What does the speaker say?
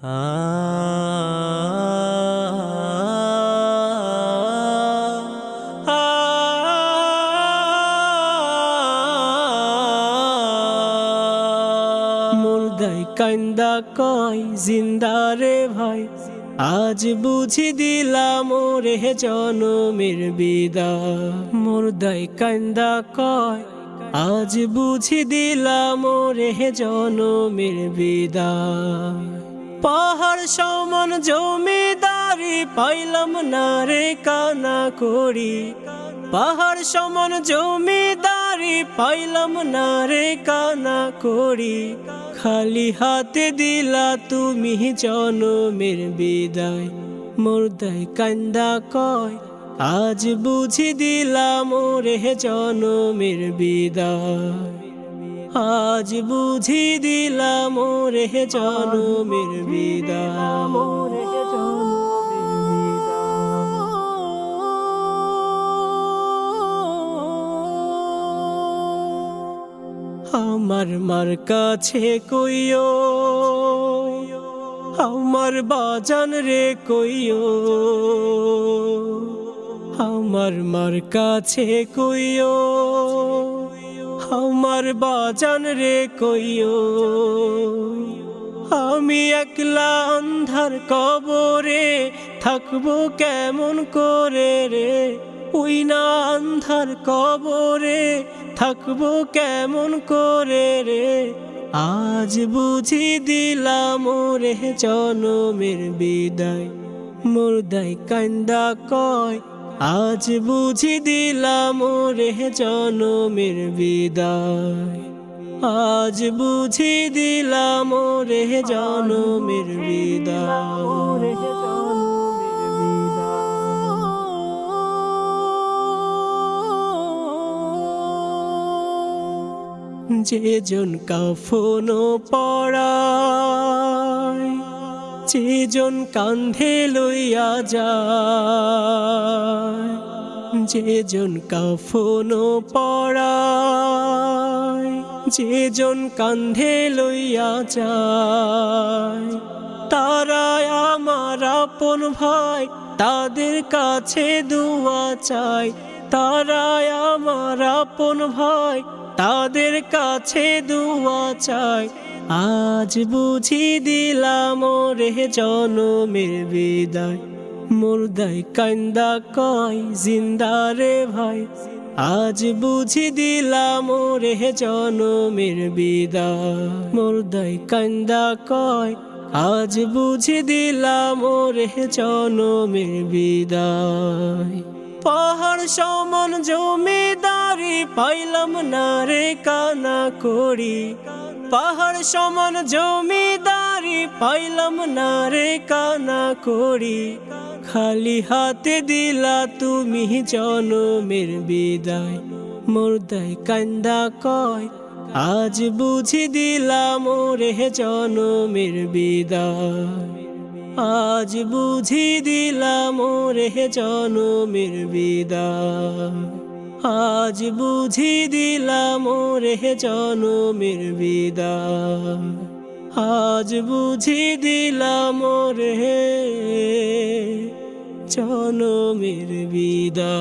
মুর্দাই কান্দা কয় জিন্দা রে ভাই, আজ বুঝি দিলাম ওরে জনমের বিদায়। মুর্দাই কান্দা কয় আজ বুঝি দিলাম ওরে জনমের বিদায়। পাহাড় সমান জমিদারি পাইলাম না রে কানা করি, পাহাড় সমান জমিদারি পাইলাম না রে কানা করি। খালি হাতে দিলা তুমি জনমের বিদায়। মুর্দাই কান্দা কয় আজ বুঝি দিলাম ওরে জনমের বিদায়। আজ বুঝি দিলাম ওরে জনমের বিদায়। আমার মার কাছে কইও, আমার বাজান রে কইও, আমার মার কাছে কইও, আমার বাজান রে কইও। আমি একলা আন্ধার কবরে থাকবো কেমন করে রে, ওই না আন্ধার কবরে থাকবো কেমন করে রে। আজ বুঝি দিলাম ওরে জনমের বিদায়। মুর্দাই কান্দা কয় আজ বুঝি দিলাম ওরে জনমের বিদায়। আজ বুঝি দিলাম ওরে জনমের বিদায়। যেজন কাফন পরায়, যেজন কান্ধে লইয়া যায়, যেজন কাফন পরায়, যেজন কান্ধে লইয়া যায়, তারাই আমার আপন ভাই, তাদের কাছে দুয়া চাই। তারাই আমার আপন ভাই, তাদের কাছে দুয়া চাই। আজ বুঝি দিলাম ওরে জনমের বিদায়। মুর্দাই কান্দা কয় জিন্দা রে ভাই, আজ বুঝি দিলাম ওরে জনমের বিদায়। মুর্দাই কান্দা কয় আজ বুঝি দিলাম ওরে জনমের বিদায়। পাহাড় সমান জমিদারি পাইলাম না রে কানা করি, পাহাড় সমান জমিদারি পাইলাম না রে কানা করি। খালি হাতে দিলা তুমি জনমের বিদায়। মুর্দাই কান্দা কয় আজ বুঝি দিলাম ওরে জনমের বিদায়। আজ বুঝি দিলাম ওরে জনমের বিদায়। আজ বুঝি দিলাম ওরে জনমের বিদায়। আজ বুঝি দিলাম ওরে জনমের বিদায়।